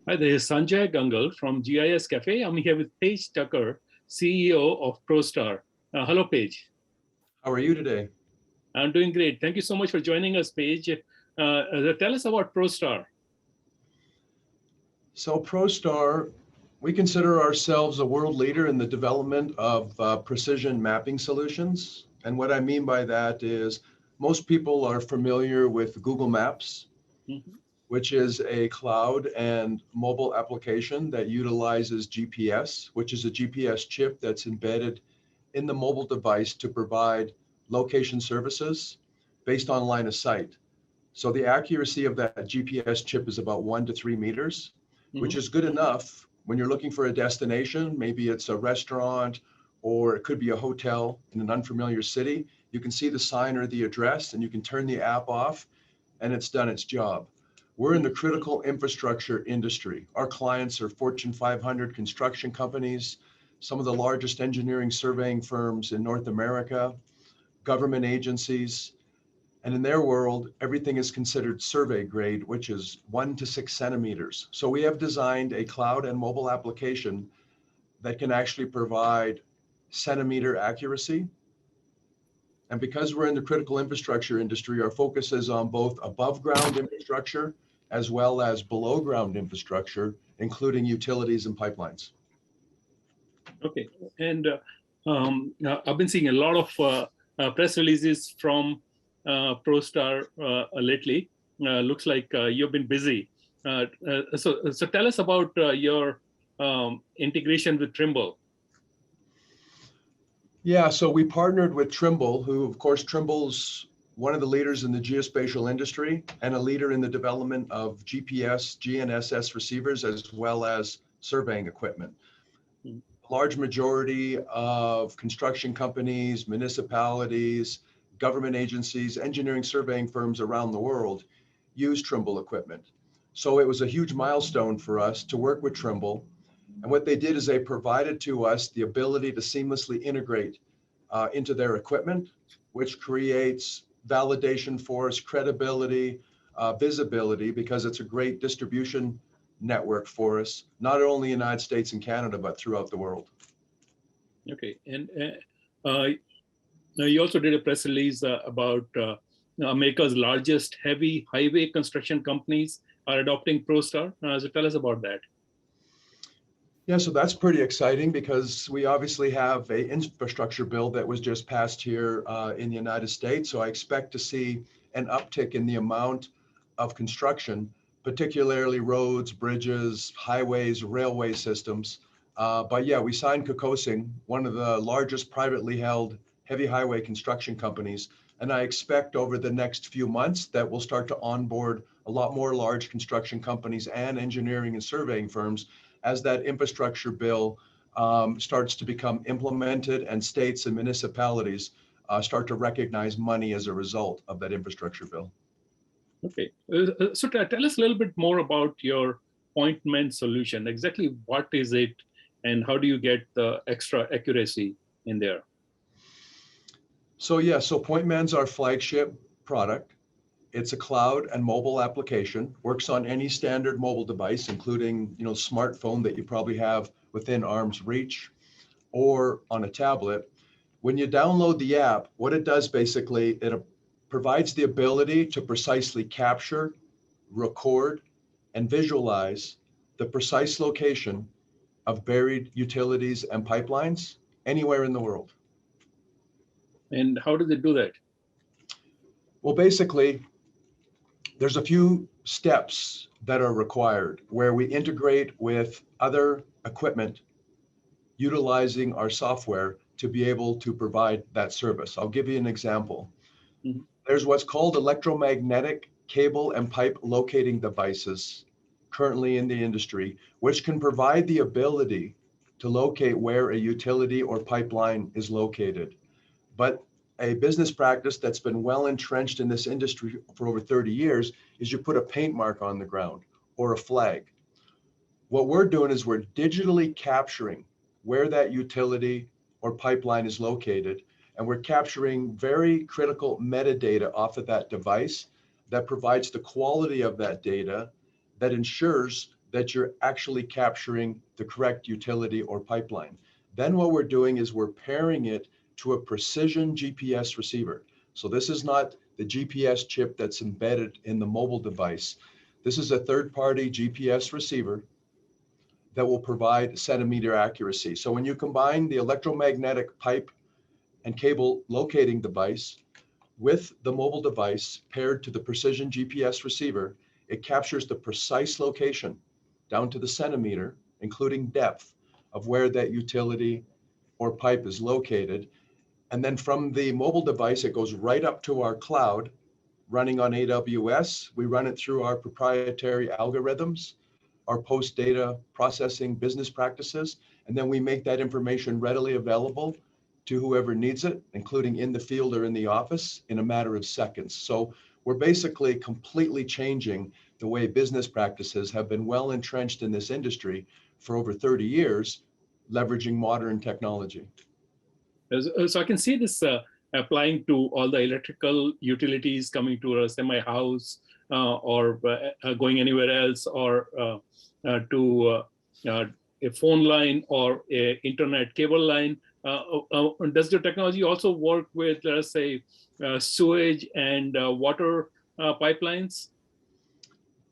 Hi, this is Sanjay Gangal from GIS Café. I'm here with Paige Tucker, CEO of ProStar. Hello, Paige. How are you today? I'm doing great. Thank you so much for joining us, Paige. Tell us about ProStar. So ProStar, we consider ourselves a world leader in the development of precision mapping solutions. And what I mean by that is most people are familiar with Google Maps, Mhm. which is a cloud and mobile application that utilizes GPS, which is a GPS chip that's embedded in the mobile device to provide location services based on line of sight. So the accuracy of that GPS chip is about 1 to 3 meters, which Mhm. is good enough when you're looking for a destination. Maybe it's a restaurant or it could be a hotel in an unfamiliar city. You can see the sign or the address and you can turn the app off and it's done its job. We're in the critical infrastructure industry. Our clients are Fortune 500 construction companies, some of the largest engineering surveying firms in North America, government agencies, and in their world, everything is considered survey grade, which is 1 to 6 centimeters. So we have designed a cloud and mobile application that can actually provide centimeter accuracy. And because we're in the critical infrastructure industry, our focus is on both above ground infrastructure as well as below ground infrastructure, including utilities and pipelines. Okay. And I've been seeing a lot of press releases from ProStar lately. Looks like you've been busy. So tell us about your integration with Trimble. Yeah, so we partnered with Trimble, who, of course, Trimble's one of the leaders in the geospatial industry and a leader in the development of GPS, GNSS receivers, as well as surveying equipment. Mhm. A large majority of construction companies, municipalities, government agencies, engineering surveying firms around the world use Trimble equipment. So it was a huge milestone for us to work with Trimble. And what they did is they provided to us the ability to seamlessly integrate into their equipment, which creates validation for us, credibility, visibility, because it's a great distribution network for us, not only in the United States and Canada, but throughout the world. Okay. And now you also did a press release about America's largest heavy highway construction companies are adopting ProStar. So tell us about that. Yeah, so that's pretty exciting because we obviously have a infrastructure bill that was just passed here in the United States. So I expect to see an uptick in the amount of construction, particularly roads, bridges, highways, railway systems. But yeah, we signed Kokosing, one of the largest privately held heavy highway construction companies. And I expect over the next few months that we'll start to onboard a lot more large construction companies and engineering and surveying firms as that infrastructure bill starts to become implemented and states and municipalities start to recognize money as a result of that infrastructure bill. Okay. So tell us a little bit more about your appointment solution. Exactly what is it and how do you get the extra accuracy in there? So yeah, so PointMan's our flagship product. It's a cloud and mobile application, works on any standard mobile device, including smartphone that you probably have within arm's reach or on a tablet. When you download the app, what it does basically, it provides the ability to precisely capture, record, and visualize the precise location of buried utilities and pipelines anywhere in the world. And how do they do that? Well, basically, there's a few steps that are required where we integrate with other equipment utilizing our software to be able to provide that service. I'll give you an example. Mhm. There's what's called electromagnetic cable and pipe locating devices currently in the industry, which can provide the ability to locate where a utility or pipeline is located. But a business practice that's been well entrenched in this industry for over 30 years is you put a paint mark on the ground or a flag. What we're doing is we're digitally capturing where that utility or pipeline is located, and we're capturing very critical metadata off of that device that provides the quality of that data that ensures that you're actually capturing the correct utility or pipeline. Then what we're doing is we're pairing it to a precision GPS receiver. So this is not the GPS chip that's embedded in the mobile device. This is a third-party GPS receiver that will provide centimeter accuracy. So when you combine the electromagnetic pipe and cable locating device with the mobile device paired to the precision GPS receiver, it captures the precise location down to the centimeter, including depth of where that utility or pipe is located. And then from the mobile device, it goes right up to our cloud running on AWS. We run it through our proprietary algorithms, our post data processing business practices, and then we make that information readily available to whoever needs it, including in the field or in the office, in a matter of seconds. So we're basically completely changing the way business practices have been well entrenched in this industry for over 30 years, leveraging modern technology. So I can see this applying to all the electrical utilities coming to a semi-house or going anywhere else, or to a phone line or a internet cable line. Does the technology also work with, let us say, sewage and water pipelines?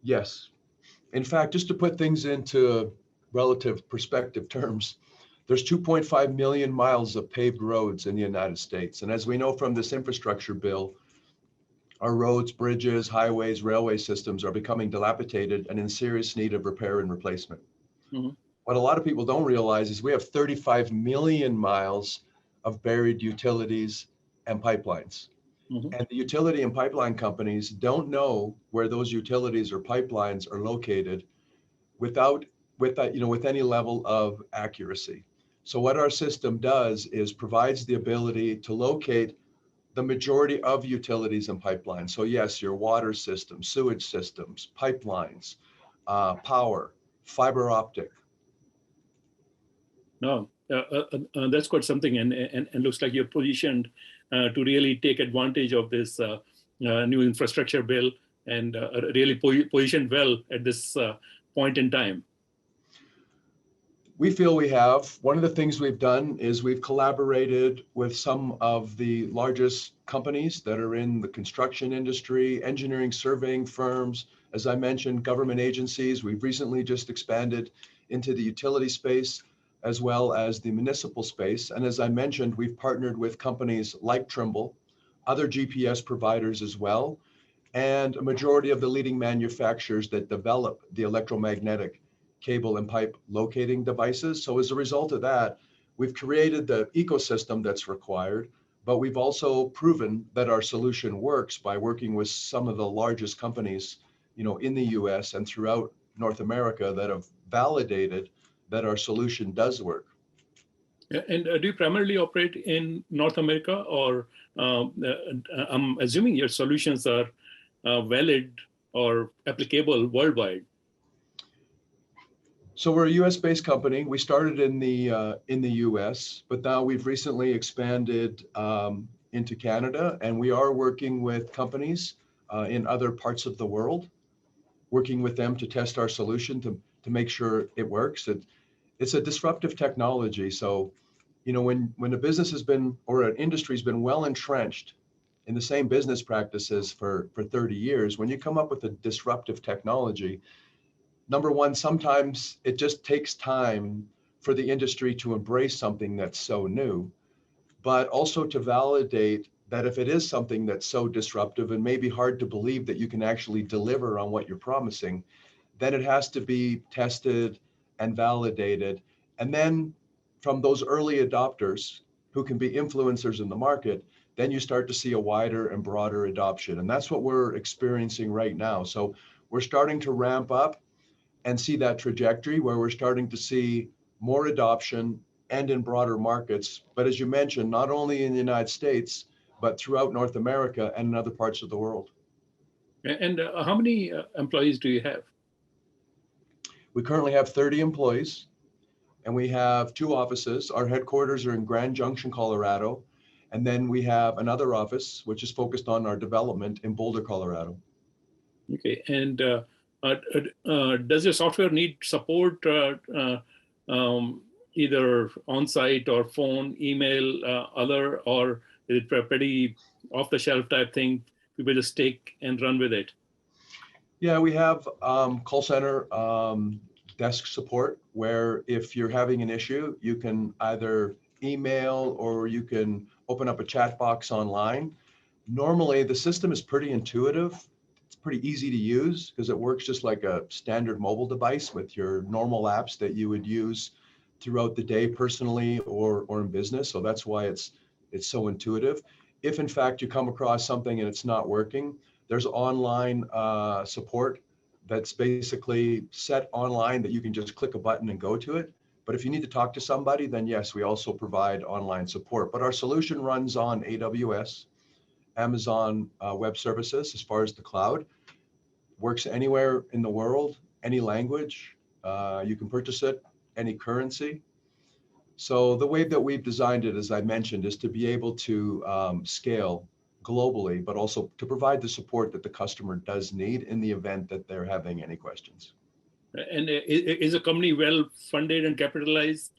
Yes. In fact, just to put things into relative perspective terms, there's 2.5 million miles of paved roads in the United States. And as we know from this infrastructure bill, our roads, bridges, highways, railway systems are becoming dilapidated and in serious need of repair and replacement. Mm-hmm. What a lot of people don't realize is we have 35 million miles of buried utilities and pipelines. Mm-hmm. And the utility and pipeline companies don't know where those utilities or pipelines are located with any level of accuracy. So what our system does is provides the ability to locate the majority of utilities and pipelines. So yes, your water systems, sewage systems, pipelines, power, fiber optic. No, that's quite something, and looks like you're positioned to really take advantage of this new infrastructure bill, and really positioned well at this point in time. We feel we have. One of the things we've done is we've collaborated with some of the largest companies that are in the construction industry, engineering, surveying firms, as I mentioned, government agencies. We've recently just expanded into the utility space as well as the municipal space. And as I mentioned, we've partnered with companies like Trimble, other GPS providers as well, and a majority of the leading manufacturers that develop the electromagnetic cable and pipe locating devices. So as a result of that, we've created the ecosystem that's required, but we've also proven that our solution works by working with some of the largest companies, in the US and throughout North America that have validated that our solution does work. And do you primarily operate in North America, or I'm assuming your solutions are valid or applicable worldwide? So we're a US-based company. We started in the US, but now we've recently expanded into Canada, and we are working with companies in other parts of the world, working with them to test our solution to make sure it works. It's a disruptive technology. So, when a business has been, or an industry has been well entrenched in the same business practices for 30 years, when you come up with a disruptive technology, number one, sometimes it just takes time for the industry to embrace something that's so new, but also to validate that if it is something that's so disruptive and maybe hard to believe that you can actually deliver on what you're promising, then it has to be tested and validated. And then from those early adopters who can be influencers in the market, then you start to see a wider and broader adoption. And that's what we're experiencing right now. So we're starting to ramp up and see that trajectory where we're starting to see more adoption and in broader markets. But as you mentioned, not only in the United States, but throughout North America and in other parts of the world. And how many employees do you have? We currently have 30 employees, and we have 2 offices. Our headquarters are in Grand Junction, Colorado. And then we have another office, which is focused on our development in Boulder, Colorado. Okay. And Does your software need support either on-site or phone, email, other, or is it a pretty off-the-shelf type thing? People just take and run with it. Yeah, we have call center desk support where if you're having an issue, you can either email or you can open up a chat box online. Normally, the system is pretty intuitive. It's pretty easy to use because it works just like a standard mobile device with your normal apps that you would use throughout the day personally or in business. So that's why it's so intuitive. If in fact you come across something and it's not working, there's online support that's basically set online that you can just click a button and go to it. But if you need to talk to somebody, then yes, we also provide online support. But our solution runs on AWS, Amazon Web Services, as far as the cloud. Works anywhere in the world, any language. You can purchase it, any currency. So the way that we've designed it, as I mentioned, is to be able to scale globally, but also to provide the support that the customer does need in the event that they're having any questions. And is the company well funded and capitalized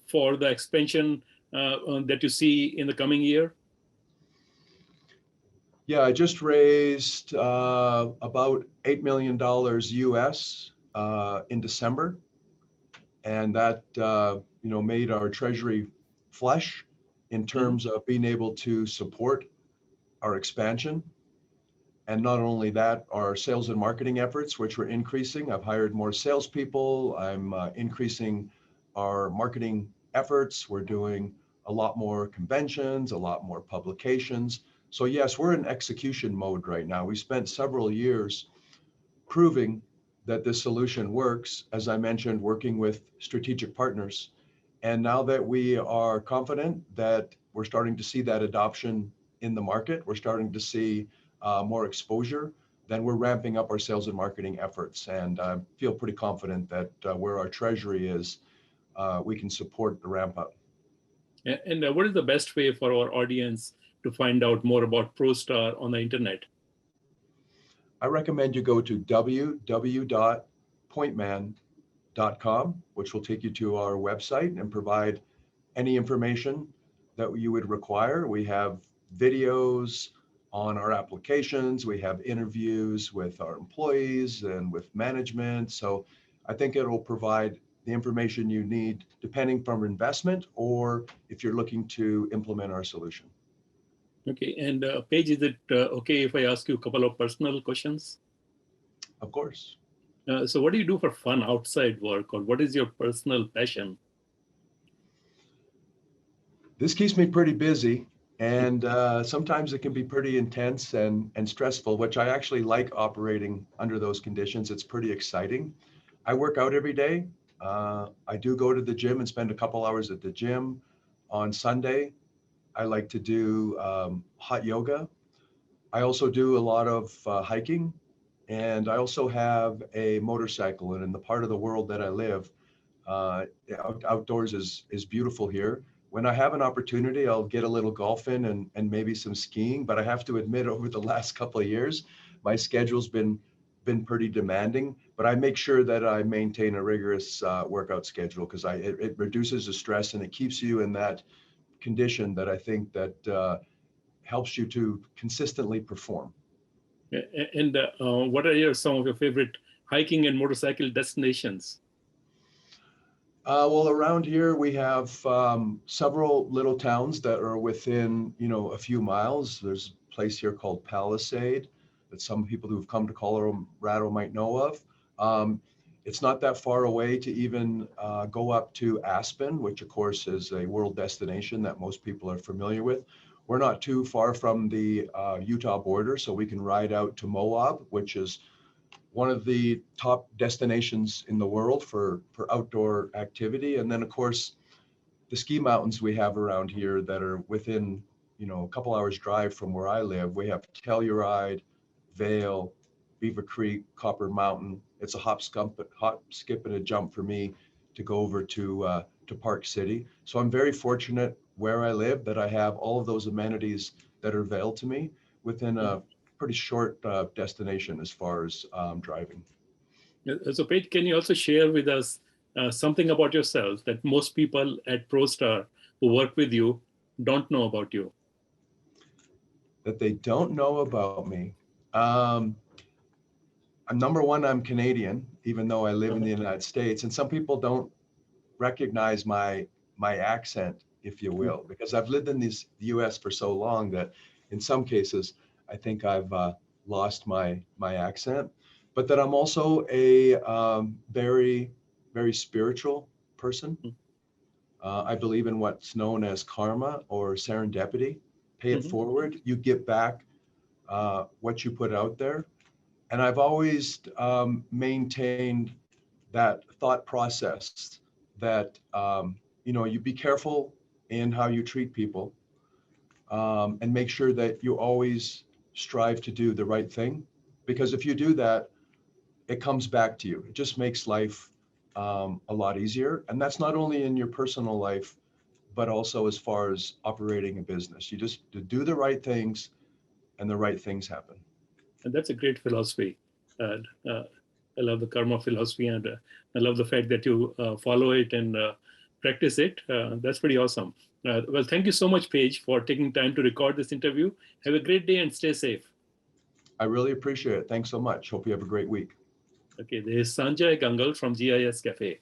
for the expansion that you see in the coming year? Yeah, I just raised about $8 million US in December, and that made our treasury flush in terms of being able to support our expansion. And not only that, our sales and marketing efforts, which we're increasing. I've hired more salespeople. I'm increasing our marketing efforts. We're doing a lot more conventions, a lot more publications. So yes, we're in execution mode right now. We spent several years proving that this solution works, as I mentioned, working with strategic partners. And now that we are confident that we're starting to see that adoption in the market, we're starting to see more exposure, then we're ramping up our sales and marketing efforts. And I feel pretty confident that where our treasury is, we can support the ramp up. And what is the best way for our audience to find out more about ProStar on the internet? I recommend you go to www.pointman.com, which will take you to our website and provide any information that you would require. We have videos on our applications. We have interviews with our employees and with management. So I think it will provide the information you need depending from investment or if you're looking to implement our solution. Okay, and Paige, is it okay if I ask you a couple of personal questions? Of course. So what do you do for fun outside work, or what is your personal passion? This keeps me pretty busy. And sometimes it can be pretty intense and stressful, which I actually like operating under those conditions. It's pretty exciting. I work out every day. I do go to the gym and spend a couple hours at the gym. On Sunday, I like to do hot yoga. I also do a lot of hiking. And I also have a motorcycle. And in the part of the world that I live, outdoors is beautiful here. When I have an opportunity, I'll get a little golf in and maybe some skiing. But I have to admit, over the last couple of years, my schedule's been pretty demanding. But I make sure that I maintain a rigorous workout schedule because it reduces the stress and it keeps you in that condition that I think that helps you to consistently perform. And what are some of your favorite hiking and motorcycle destinations? Well, around here we have several little towns that are within, a few miles. There's a place here called Palisade that some people who've come to Colorado might know of. It's not that far away to even go up to Aspen, which of course is a world destination that most people are familiar with. We're not too far from the Utah border, so we can ride out to Moab, which is one of the top destinations in the world for outdoor activity. And then of course, the ski mountains we have around here that are within, a couple hours drive from where I live. We have Telluride, Vail, Beaver Creek, Copper Mountain. It's a hop, skip, and a jump for me to go over to Park City. So I'm very fortunate where I live that I have all of those amenities that are available to me within a pretty short destination as far as driving. So Paige, can you also share with us something about yourself that most people at ProStar who work with you don't know about you? That they don't know about me. Number one, I'm Canadian, even though I live in the United States, and some people don't recognize my accent, if you will, because I've lived in the U.S. for so long that in some cases I think I've lost my accent, but that I'm also a very, very spiritual person. I believe in what's known as karma or serendipity. Pay it forward, you get back what you put out there. And I've always maintained that thought process that, you be careful in how you treat people, and make sure that you always strive to do the right thing. Because if you do that, it comes back to you. It just makes life a lot easier. And that's not only in your personal life, but also as far as operating a business. You just do the right things and the right things happen. And that's a great philosophy. And I love the karma philosophy, and I love the fact that you follow it and practice it. That's pretty awesome. Well, thank you so much, Paige, for taking time to record this interview. Have a great day and stay safe. I really appreciate it. Thanks so much. Hope you have a great week. Okay, this is Sanjay Gangal from GIS Café.